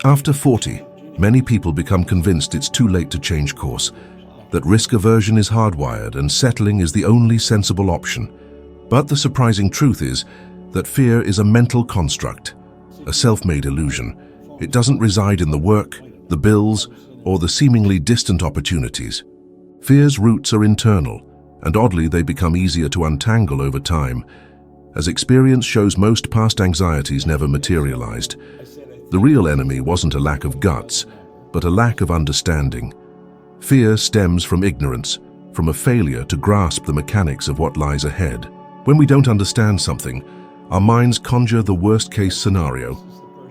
After 40, many people become convinced it's too late to change course, that risk aversion is hardwired and settling is the only sensible option. But the surprising truth is that fear is a mental construct, a self-made illusion. It doesn't reside in the work, the bills, or the seemingly distant opportunities. Fear's roots are internal, and oddly they become easier to untangle over time. As experience shows, most past anxieties never materialized. The real enemy wasn't a lack of guts, but a lack of understanding. Fear stems from ignorance, from a failure to grasp the mechanics of what lies ahead. When we don't understand something, our minds conjure the worst-case scenario.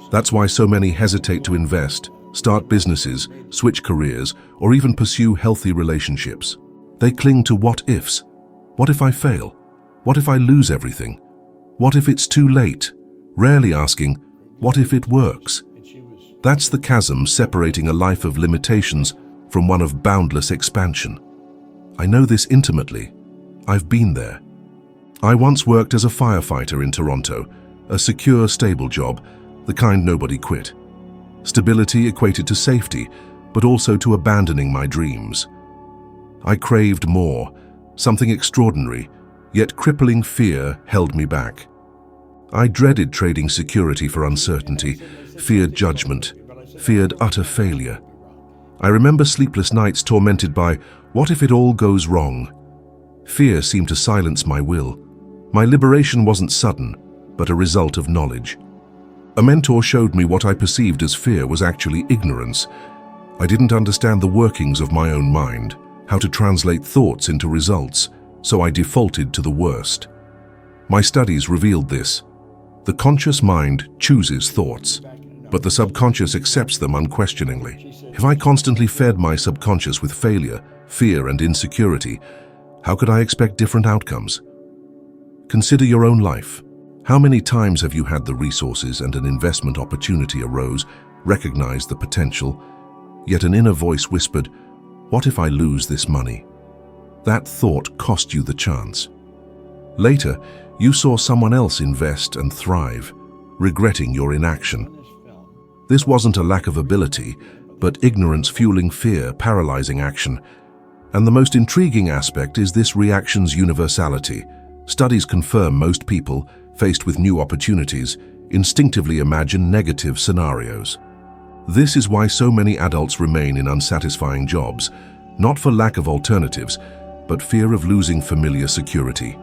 That's why so many hesitate to invest, start businesses, switch careers, or even pursue healthy relationships. They cling to what-ifs. What if I fail? What if I lose everything? What if it's too late? Rarely asking, what if it works? That's the chasm separating a life of limitations from one of boundless expansion. I know this intimately. I've been there. I once worked as a firefighter in Toronto, a secure, stable job, the kind nobody quit. Stability equated to safety, but also to abandoning my dreams. I craved more, something extraordinary, yet crippling fear held me back. I dreaded trading security for uncertainty, feared judgment, feared utter failure. I remember sleepless nights tormented by, what if it all goes wrong? Fear seemed to silence my will. My liberation wasn't sudden, but a result of knowledge. A mentor showed me what I perceived as fear was actually ignorance. I didn't understand the workings of my own mind, how to translate thoughts into results, so I defaulted to the worst. My studies revealed this. The conscious mind chooses thoughts, but the subconscious accepts them unquestioningly. If I constantly fed my subconscious with failure, fear, and insecurity, how could I expect different outcomes? Consider your own life. How many times have you had the resources and an investment opportunity arose, recognized the potential, yet an inner voice whispered, what if I lose this money? That thought cost you the chance. Later, you saw someone else invest and thrive, regretting your inaction. This wasn't a lack of ability, but ignorance fueling fear, paralyzing action. And the most intriguing aspect is this reaction's universality. Studies confirm most people, faced with new opportunities, instinctively imagine negative scenarios. This is why so many adults remain in unsatisfying jobs, not for lack of alternatives, but fear of losing familiar security.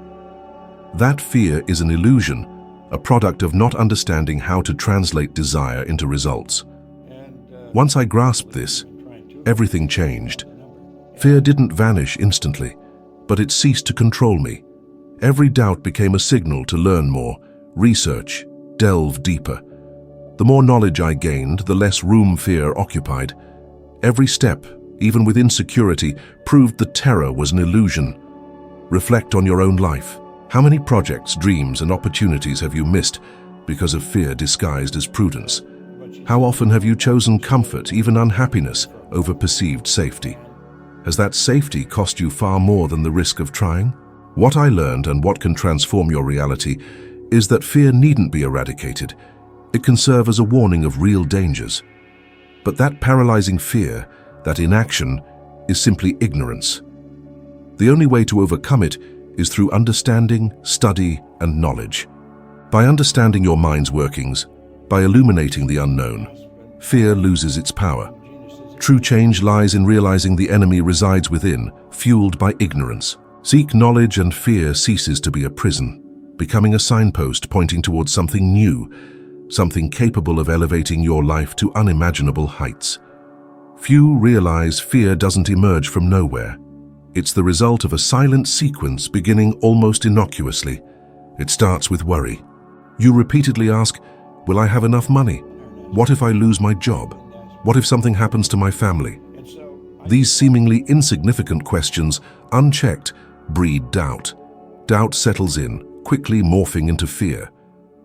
That fear is an illusion, a product of not understanding how to translate desire into results. Once I grasped this, everything changed. Fear didn't vanish instantly, but it ceased to control me. Every doubt became a signal to learn more, research, delve deeper. The more knowledge I gained, the less room fear occupied. Every step, even with insecurity, proved that terror was an illusion. Reflect on your own life. How many projects, dreams, and opportunities have you missed because of fear disguised as prudence? How often have you chosen comfort, even unhappiness, over perceived safety? Has that safety cost you far more than the risk of trying? What I learned, and what can transform your reality, is that fear needn't be eradicated. It can serve as a warning of real dangers. But that paralyzing fear, that inaction, is simply ignorance. The only way to overcome it is through understanding, study, and knowledge. By understanding your mind's workings, by illuminating the unknown, fear loses its power. True change lies in realizing the enemy resides within, fueled by ignorance. Seek knowledge and fear ceases to be a prison, becoming a signpost pointing towards something new, something capable of elevating your life to unimaginable heights. Few realize fear doesn't emerge from nowhere. It's the result of a silent sequence beginning almost innocuously. It starts with worry. You repeatedly ask, will I have enough money? What if I lose my job? What if something happens to my family? These seemingly insignificant questions, unchecked, breed doubt. Doubt settles in, quickly morphing into fear.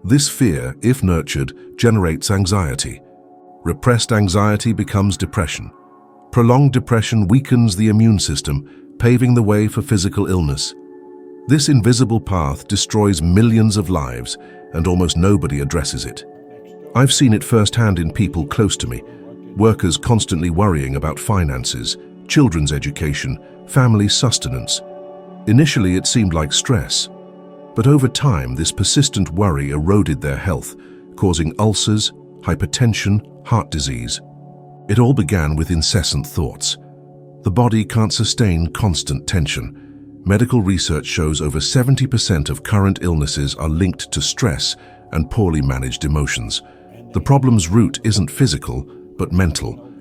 This fear, if nurtured, generates anxiety. Repressed anxiety becomes depression. Prolonged depression weakens the immune system, paving the way for physical illness. This invisible path destroys millions of lives, and almost nobody addresses it. I've seen it firsthand in people close to me. Workers constantly worrying about finances, children's education, family sustenance. Initially, it seemed like stress, but over time, this persistent worry eroded their health, causing ulcers, hypertension, heart disease. It all began with incessant thoughts. The body can't sustain constant tension. Medical research shows over 70% of current illnesses are linked to stress and poorly managed emotions. The problem's root isn't physical, but mental.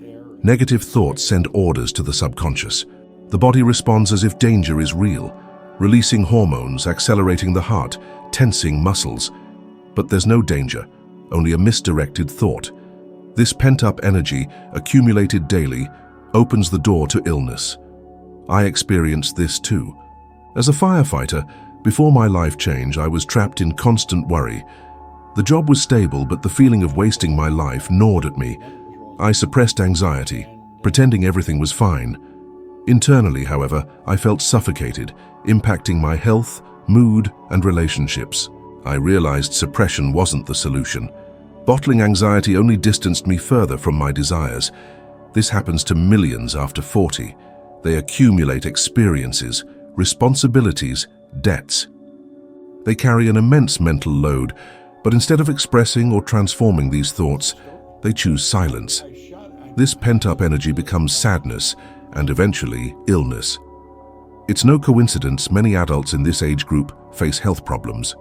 Negative thoughts send orders to the subconscious. The body responds as if danger is real, releasing hormones, accelerating the heart, tensing muscles. But there's no danger, only a misdirected thought. This pent-up energy, accumulated daily, opens the door to illness. I experienced this too. As a firefighter, before my life change, I was trapped in constant worry. The job was stable, but the feeling of wasting my life gnawed at me. I suppressed anxiety, pretending everything was fine. Internally, however, I felt suffocated, impacting my health, mood, and relationships. I realized suppression wasn't the solution. Bottling anxiety only distanced me further from my desires. This happens to millions after 40. They accumulate experiences, responsibilities, debts. They carry an immense mental load, but instead of expressing or transforming these thoughts, they choose silence. This pent-up energy becomes sadness and eventually illness. It's no coincidence many adults in this age group face health problems.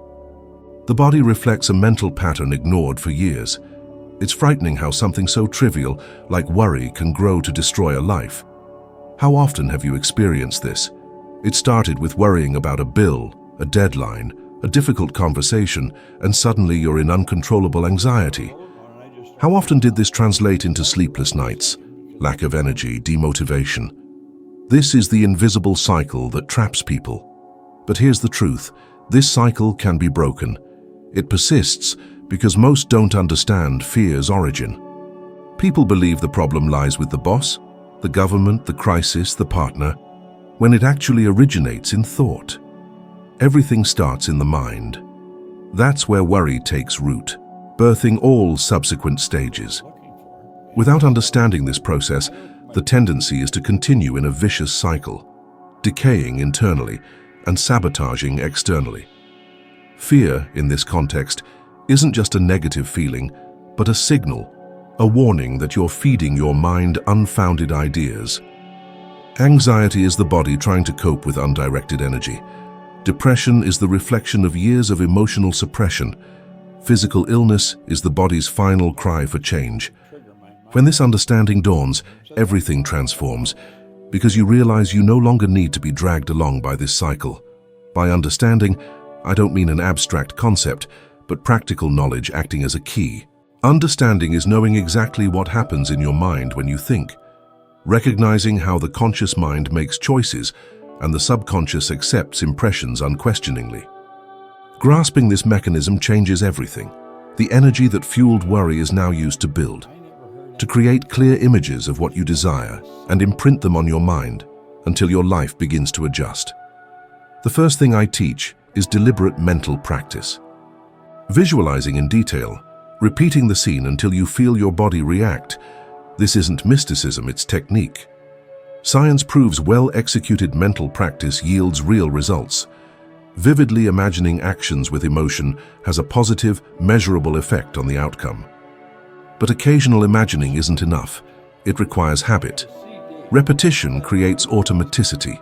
The body reflects a mental pattern ignored for years. It's frightening how something so trivial like worry can grow to destroy a life. How often have you experienced this? It started with worrying about a bill, a deadline, a difficult conversation, and suddenly you're in uncontrollable anxiety. How often did this translate into sleepless nights, lack of energy, demotivation? This is the invisible cycle that traps people. But here's the truth: this cycle can be broken. It persists because most don't understand fear's origin. People believe the problem lies with the boss, the government, the crisis, the partner, when it actually originates in thought. Everything starts in the mind. That's where worry takes root, birthing all subsequent stages. Without understanding this process, the tendency is to continue in a vicious cycle, decaying internally and sabotaging externally. Fear, in this context, isn't just a negative feeling, but a signal, a warning that you're feeding your mind unfounded ideas. Anxiety is the body trying to cope with undirected energy. Depression is the reflection of years of emotional suppression. Physical illness is the body's final cry for change. When this understanding dawns, everything transforms, because you realize you no longer need to be dragged along by this cycle. By understanding, I don't mean an abstract concept, but practical knowledge acting as a key. Understanding is knowing exactly what happens in your mind when you think, recognizing how the conscious mind makes choices and the subconscious accepts impressions unquestioningly. Grasping this mechanism changes everything. The energy that fueled worry is now used to build, to create clear images of what you desire and imprint them on your mind until your life begins to adjust. The first thing I teach is deliberate mental practice. Visualizing in detail, repeating the scene until you feel your body react. This isn't mysticism, it's technique. Science proves well-executed mental practice yields real results. Vividly imagining actions with emotion has a positive, measurable effect on the outcome. But occasional imagining isn't enough. It requires habit. Repetition creates automaticity.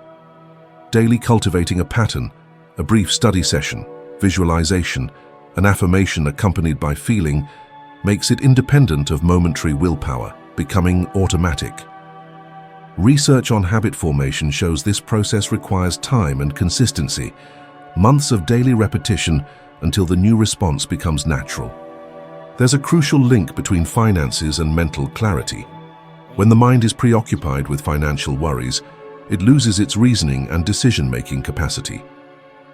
Daily cultivating a pattern, a brief study session, visualization, an affirmation accompanied by feeling, makes it independent of momentary willpower, becoming automatic. Research on habit formation shows this process requires time and consistency, months of daily repetition until the new response becomes natural. There's a crucial link between finances and mental clarity. When the mind is preoccupied with financial worries, it loses its reasoning and decision-making capacity.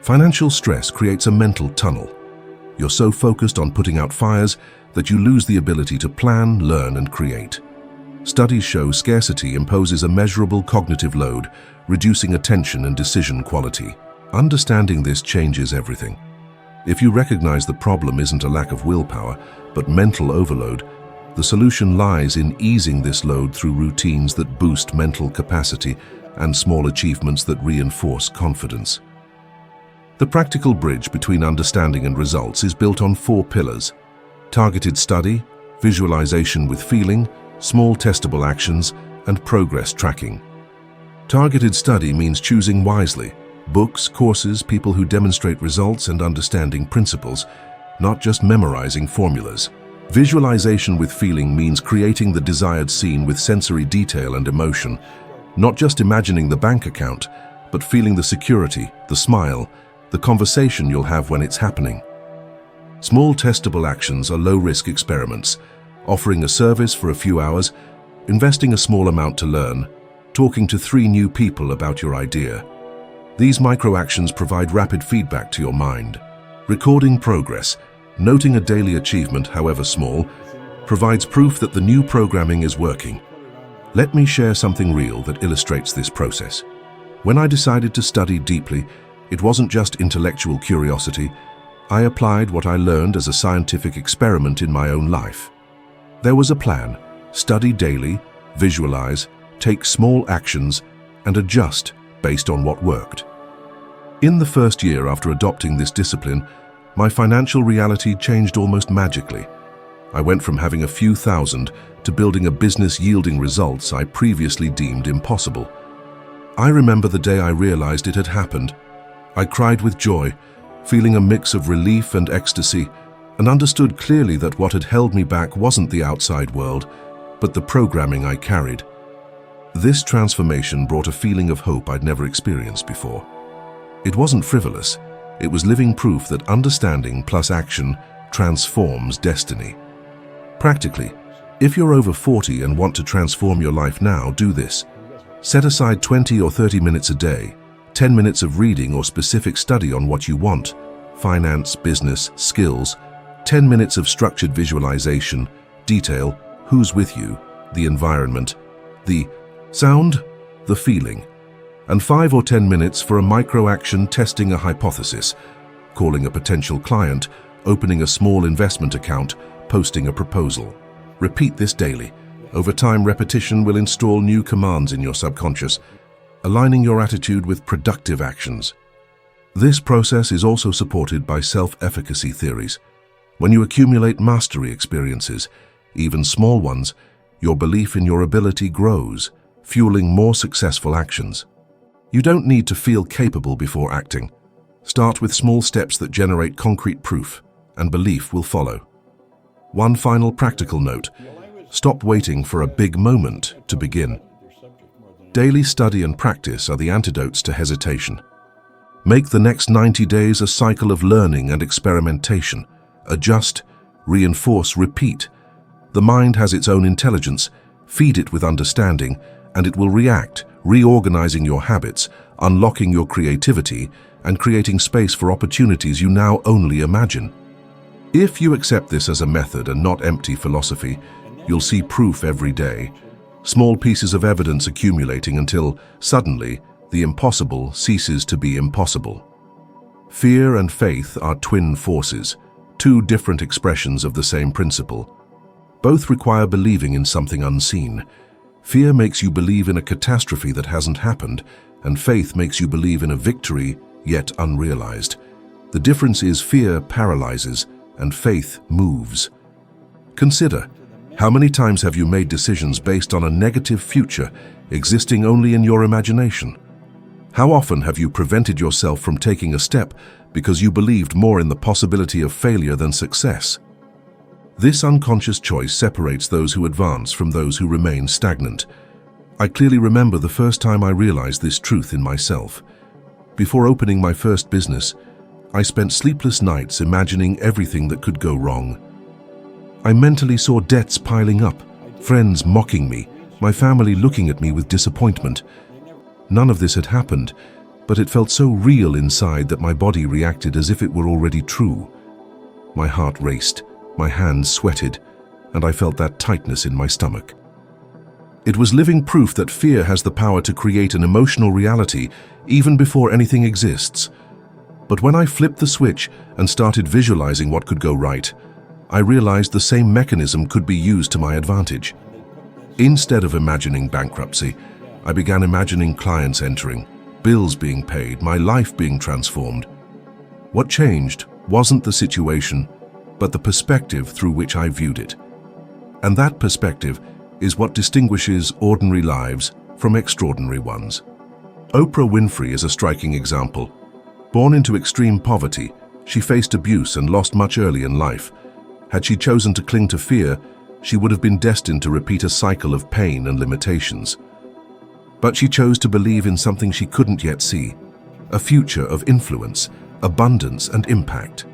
Financial stress creates a mental tunnel. You're so focused on putting out fires that you lose the ability to plan, learn, and create. Studies show scarcity imposes a measurable cognitive load, reducing attention and decision quality. Understanding this changes everything. If you recognize the problem isn't a lack of willpower, but mental overload, the solution lies in easing this load through routines that boost mental capacity and small achievements that reinforce confidence. The practical bridge between understanding and results is built on 4 pillars: targeted study, visualization with feeling, small testable actions, and progress tracking. Targeted study means choosing wisely: books, courses, people who demonstrate results and understanding principles, not just memorizing formulas. Visualization with feeling means creating the desired scene with sensory detail and emotion, not just imagining the bank account, but feeling the security, the smile, the conversation you'll have when it's happening. Small testable actions are low-risk experiments, offering a service for a few hours, investing a small amount to learn, talking to 3 new people about your idea. These micro-actions provide rapid feedback to your mind. Recording progress, noting a daily achievement, however small, provides proof that the new programming is working. Let me share something real that illustrates this process. When I decided to study deeply, it wasn't just intellectual curiosity. I applied what I learned as a scientific experiment in my own life. There was a plan: study daily, visualize, take small actions, and adjust based on what worked. In the first year after adopting this discipline, my financial reality changed almost magically. I went from having a few thousand to building a business yielding results I previously deemed impossible. I remember the day I realized it had happened. I cried with joy, feeling a mix of relief and ecstasy, and understood clearly that what had held me back wasn't the outside world, but the programming I carried. This transformation brought a feeling of hope I'd never experienced before. It wasn't frivolous. It was living proof that understanding plus action transforms destiny. Practically, if you're over 40 and want to transform your life now, do this. Set aside 20 or 30 minutes a day, 10 minutes of reading or specific study on what you want: finance, business, skills, 10 minutes of structured visualization, detail, who's with you, the environment, the sound, the feeling, and 5 or 10 minutes for a micro-action testing a hypothesis, calling a potential client, opening a small investment account, posting a proposal. Repeat this daily. Over time, repetition will install new commands in your subconscious, aligning your attitude with productive actions. This process is also supported by self-efficacy theories. When you accumulate mastery experiences, even small ones, your belief in your ability grows, fueling more successful actions. You don't need to feel capable before acting. Start with small steps that generate concrete proof, and belief will follow. One final practical note: stop waiting for a big moment to begin. Daily study and practice are the antidotes to hesitation. Make the next 90 days a cycle of learning and experimentation. Adjust, reinforce, repeat. The mind has its own intelligence. Feed it with understanding, and it will react, reorganizing your habits, unlocking your creativity, and creating space for opportunities you now only imagine. If you accept this as a method and not empty philosophy, you'll see proof every day. Small pieces of evidence accumulating until, suddenly, the impossible ceases to be impossible. Fear and faith are twin forces, 2 different expressions of the same principle. Both require believing in something unseen. Fear makes you believe in a catastrophe that hasn't happened, and faith makes you believe in a victory yet unrealized. The difference is fear paralyzes and faith moves. Consider, how many times have you made decisions based on a negative future existing only in your imagination? How often have you prevented yourself from taking a step because you believed more in the possibility of failure than success? This unconscious choice separates those who advance from those who remain stagnant. I clearly remember the first time I realized this truth in myself. Before opening my first business, I spent sleepless nights imagining everything that could go wrong. I mentally saw debts piling up, friends mocking me, my family looking at me with disappointment. None of this had happened, but it felt so real inside that my body reacted as if it were already true. My heart raced, my hands sweated, and I felt that tightness in my stomach. It was living proof that fear has the power to create an emotional reality even before anything exists. But when I flipped the switch and started visualizing what could go right, I realized the same mechanism could be used to my advantage. Instead of imagining bankruptcy, I began imagining clients entering, bills being paid, my life being transformed. What changed wasn't the situation, but the perspective through which I viewed it. And that perspective is what distinguishes ordinary lives from extraordinary ones. Oprah Winfrey is a striking example. Born into extreme poverty, she faced abuse and lost much early in life. Had she chosen to cling to fear, she would have been destined to repeat a cycle of pain and limitations. But she chose to believe in something she couldn't yet see, a future of influence, abundance, and impact.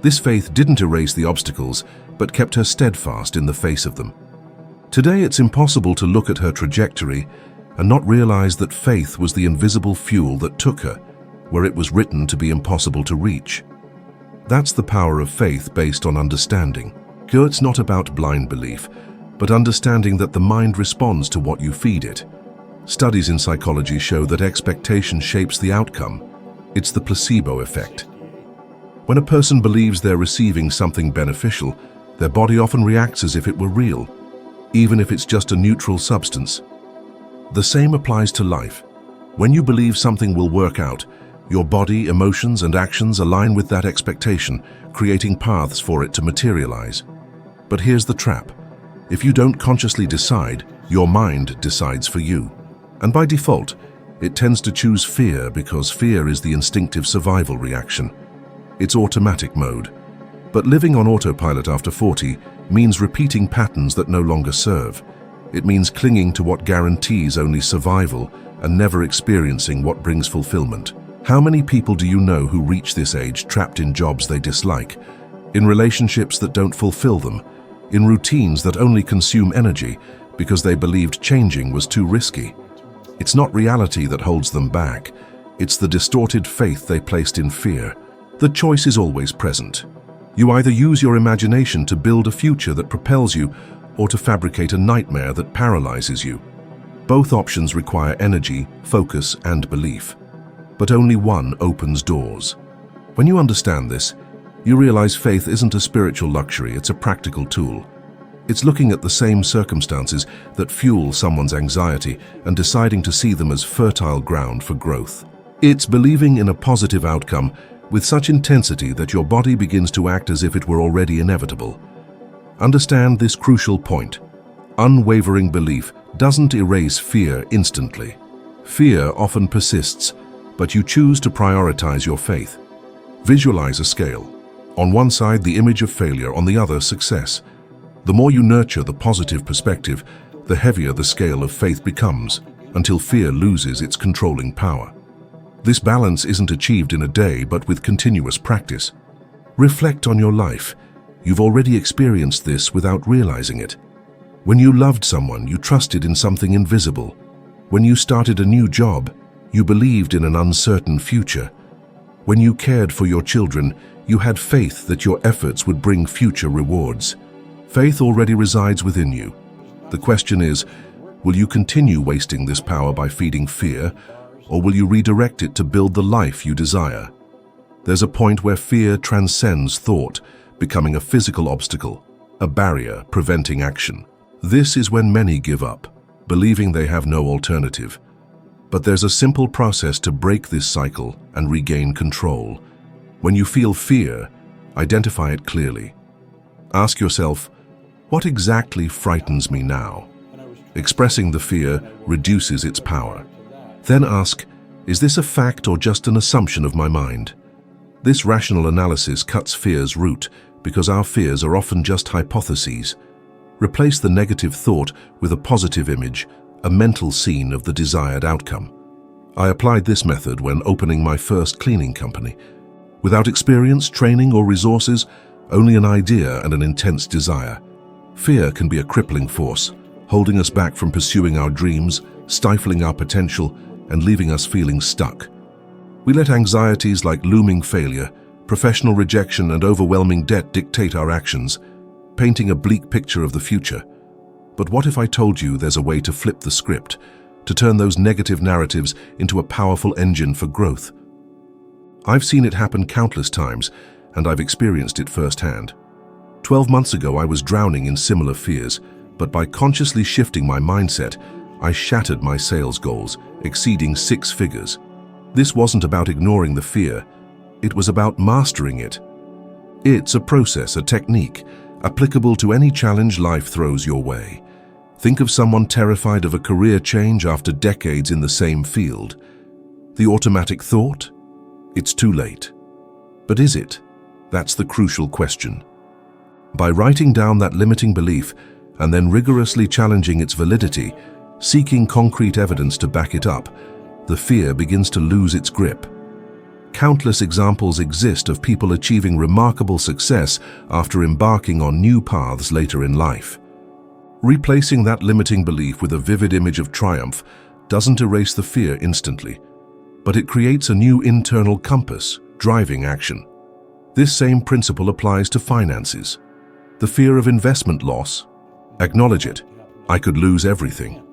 This faith didn't erase the obstacles, but kept her steadfast in the face of them. Today, it's impossible to look at her trajectory and not realize that faith was the invisible fuel that took her where it was written to be impossible to reach. That's the power of faith based on understanding. It's not about blind belief, but understanding that the mind responds to what you feed it. Studies in psychology show that expectation shapes the outcome. It's the placebo effect. When a person believes they're receiving something beneficial, their body often reacts as if it were real, even if it's just a neutral substance. The same applies to life. When you believe something will work out, your body, emotions, and actions align with that expectation, creating paths for it to materialize. But here's the trap. If you don't consciously decide, your mind decides for you. And by default, it tends to choose fear because fear is the instinctive survival reaction. It's automatic mode. But living on autopilot after 40 means repeating patterns that no longer serve. It means clinging to what guarantees only survival and never experiencing what brings fulfillment. How many people do you know who reach this age trapped in jobs they dislike, in relationships that don't fulfill them, in routines that only consume energy because they believed changing was too risky? It's not reality that holds them back. It's the distorted faith they placed in fear. The choice is always present. You either use your imagination to build a future that propels you or to fabricate a nightmare that paralyzes you. Both options require energy, focus, and belief. But only one opens doors. When you understand this, you realize faith isn't a spiritual luxury, it's a practical tool. It's looking at the same circumstances that fuel someone's anxiety and deciding to see them as fertile ground for growth. It's believing in a positive outcome with such intensity that your body begins to act as if it were already inevitable. Understand this crucial point. Unwavering belief doesn't erase fear instantly. Fear often persists, but you choose to prioritize your faith. Visualize a scale. On one side, the image of failure, on the other, success. The more you nurture the positive perspective, the heavier the scale of faith becomes, until fear loses its controlling power. This balance isn't achieved in a day, but with continuous practice. Reflect on your life. You've already experienced this without realizing it. When you loved someone, you trusted in something invisible. When you started a new job, you believed in an uncertain future. When you cared for your children, you had faith that your efforts would bring future rewards. Faith already resides within you. The question is, will you continue wasting this power by feeding fear, or will you redirect it to build the life you desire? There's a point where fear transcends thought, becoming a physical obstacle, a barrier preventing action. This is when many give up, believing they have no alternative. But there's a simple process to break this cycle and regain control. When you feel fear, identify it clearly. Ask yourself, what exactly frightens me now? Expressing the fear reduces its power. Then ask, is this a fact or just an assumption of my mind? This rational analysis cuts fear's root because our fears are often just hypotheses. Replace the negative thought with a positive image, a mental scene of the desired outcome. I applied this method when opening my first cleaning company. Without experience, training, or resources, only an idea and an intense desire. Fear can be a crippling force, holding us back from pursuing our dreams, stifling our potential, and leaving us feeling stuck. We let anxieties like looming failure, professional rejection, and overwhelming debt dictate our actions, painting a bleak picture of the future. But what if I told you there's a way to flip the script, to turn those negative narratives into a powerful engine for growth? I've seen it happen countless times, and I've experienced it firsthand. 12 months ago, I was drowning in similar fears, but by consciously shifting my mindset, I shattered my sales goals, exceeding 6 figures. This wasn't about ignoring the fear. It was about mastering it. It's a process, a technique, applicable to any challenge life throws your way. Think of someone terrified of a career change after decades in the same field. The automatic thought? It's too late. But is it? That's the crucial question. By writing down that limiting belief and then rigorously challenging its validity, seeking concrete evidence to back it up, the fear begins to lose its grip. Countless examples exist of people achieving remarkable success after embarking on new paths later in life. Replacing that limiting belief with a vivid image of triumph doesn't erase the fear instantly, but it creates a new internal compass, driving action. This same principle applies to finances. The fear of investment loss? Acknowledge it. I could lose everything.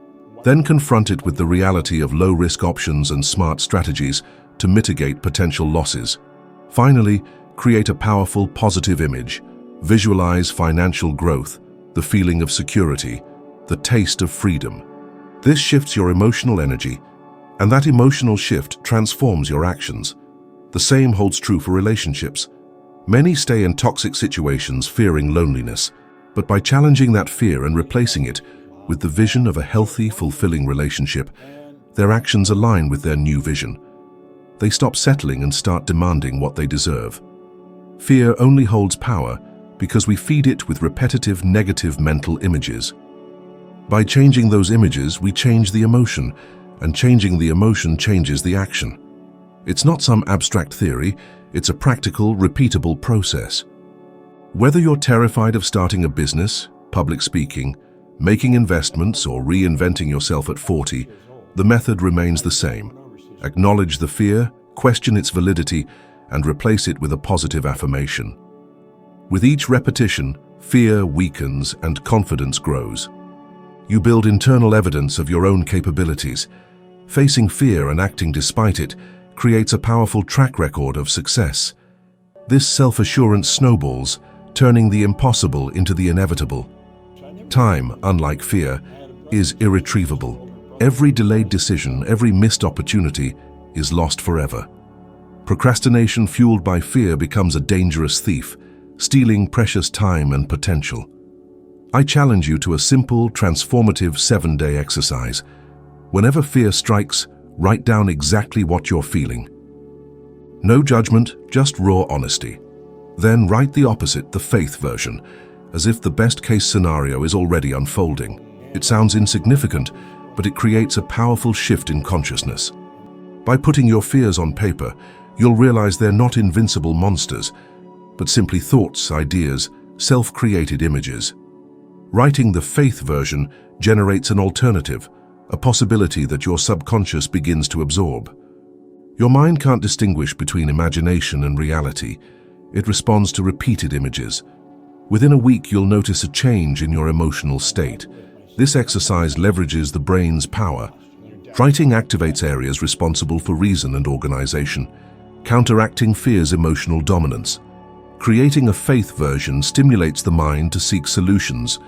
Then confront it with the reality of low-risk options and smart strategies to mitigate potential losses. Finally, create a powerful, positive image. Visualize financial growth, the feeling of security, the taste of freedom. This shifts your emotional energy, and that emotional shift transforms your actions. The same holds true for relationships. Many stay in toxic situations fearing loneliness, but by challenging that fear and replacing it with the vision of a healthy, fulfilling relationship, their actions align with their new vision. They stop settling and start demanding what they deserve. Fear only holds power because we feed it with repetitive negative mental images. By changing those images, we change the emotion, and changing the emotion changes the action. It's not some abstract theory, it's a practical, repeatable process. Whether you're terrified of starting a business, public speaking, making investments, or reinventing yourself at 40, the method remains the same. Acknowledge the fear, question its validity, and replace it with a positive affirmation. With each repetition, fear weakens and confidence grows. You build internal evidence of your own capabilities. Facing fear and acting despite it creates a powerful track record of success. This self-assurance snowballs, turning the impossible into the inevitable. Time, unlike fear, is irretrievable. Every delayed decision, every missed opportunity is lost forever. Procrastination fueled by fear becomes a dangerous thief, stealing precious time and potential. I challenge you to a simple, transformative 7-day exercise. Whenever fear strikes, write down exactly what you're feeling. No judgment, just raw honesty. Then write the opposite, the faith version, as if the best-case scenario is already unfolding. It sounds insignificant, but it creates a powerful shift in consciousness. By putting your fears on paper, you'll realize they're not invincible monsters, but simply thoughts, ideas, self-created images. Writing the faith version generates an alternative, a possibility that your subconscious begins to absorb. Your mind can't distinguish between imagination and reality. It responds to repeated images. Within a week, you'll notice a change in your emotional state. This exercise leverages the brain's power. Writing activates areas responsible for reason and organization, counteracting fear's emotional dominance. Creating a faith version stimulates the mind to seek solutions,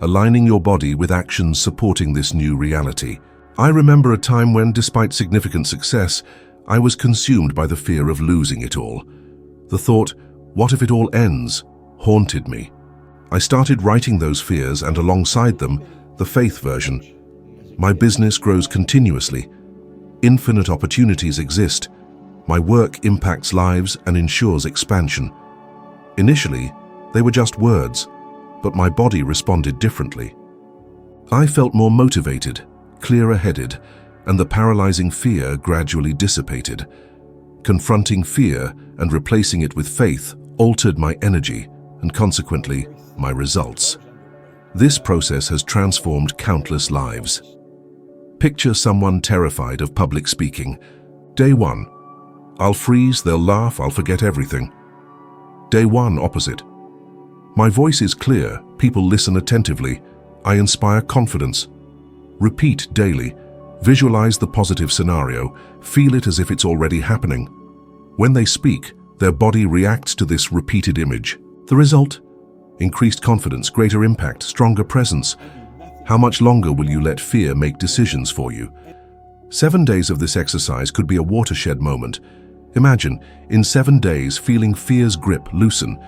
aligning your body with actions supporting this new reality. I remember a time when, despite significant success, I was consumed by the fear of losing it all. The thought, "What if it all ends?" haunted me. I started writing those fears and alongside them, the faith version. My business grows continuously. Infinite opportunities exist. My work impacts lives and ensures expansion. Initially, they were just words, but my body responded differently. I felt more motivated, clearer-headed, and the paralyzing fear gradually dissipated. Confronting fear and replacing it with faith altered my energy and consequently, my results. This process has transformed countless lives. Picture someone terrified of public speaking. Day 1. I'll freeze, they'll laugh, I'll forget everything. Day 1, opposite. My voice is clear, people listen attentively. I inspire confidence. Repeat daily. Visualize the positive scenario. Feel it as if it's already happening. When they speak, their body reacts to this repeated image. The result? Increased confidence, greater impact, stronger presence. How much longer will you let fear make decisions for you? 7 days of this exercise could be a watershed moment. Imagine, in 7 days, feeling fear's grip loosen.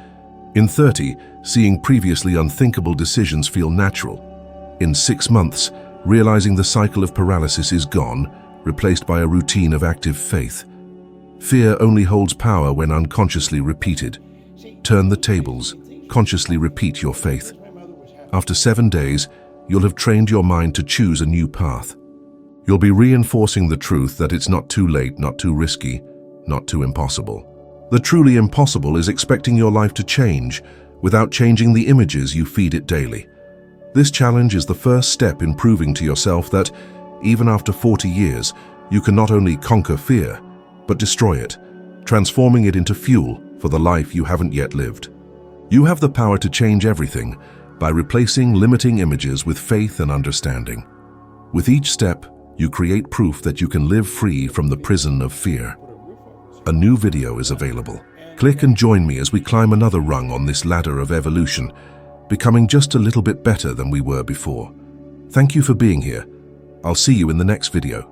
In 30, seeing previously unthinkable decisions feel natural. In 6 months, realizing the cycle of paralysis is gone, replaced by a routine of active faith. Fear only holds power when unconsciously repeated. Turn the tables, consciously repeat your faith. After 7 days, you'll have trained your mind to choose a new path. You'll be reinforcing the truth that it's not too late, not too risky, not too impossible. The truly impossible is expecting your life to change without changing the images you feed it daily. This challenge is the first step in proving to yourself that, even after 40 years, you can not only conquer fear, but destroy it, transforming it into fuel for the life you haven't yet lived. You have the power to change everything by replacing limiting images with faith and understanding. With each step, you create proof that you can live free from the prison of fear. A new video is available. Click and join me as we climb another rung on this ladder of evolution, becoming just a little bit better than we were before. Thank you for being here. I'll see you in the next video.